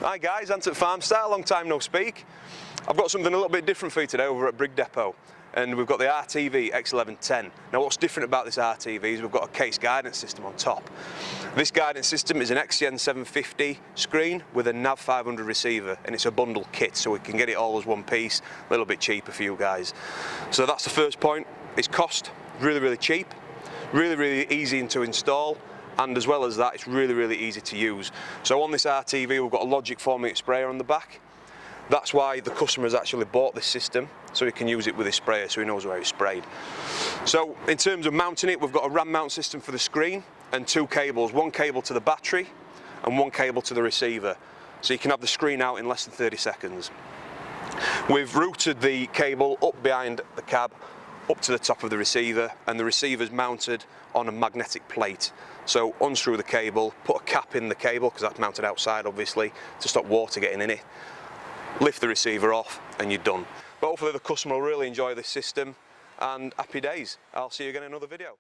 Hi guys, Ant at Farmstyle, long time no speak. I've got something a little bit different for you today over at Brigg Depot, and we've got the RTV X1110. Now what's different about this RTV is we've got a case guidance system on top. This guidance system is an XCN 750 screen with a NAV 500 receiver, and it's a bundle kit, so we can get it all as one piece, a little bit cheaper for you guys. So that's the first point. It's cost, really cheap, really easy to install, and as well as that, it's really easy to use. So on this RTV, we've got a Logic 4-meter sprayer on the back. That's why the customer has actually bought this system, so he can use it with his sprayer, so he knows where it's sprayed. So in terms of mounting it, we've got a RAM mount system for the screen and two cables, one cable to the battery and one cable to the receiver. So you can have the screen out in less than 30 seconds. We've routed the cable up behind the cab, up to the top of the receiver, and the receiver's mounted on a magnetic plate. So unscrew the cable, put a cap in the cable, because that's mounted outside obviously, to stop water getting in it. Lift the receiver off and you're done. But hopefully the customer will really enjoy this system, and happy days. I'll see you again in another video.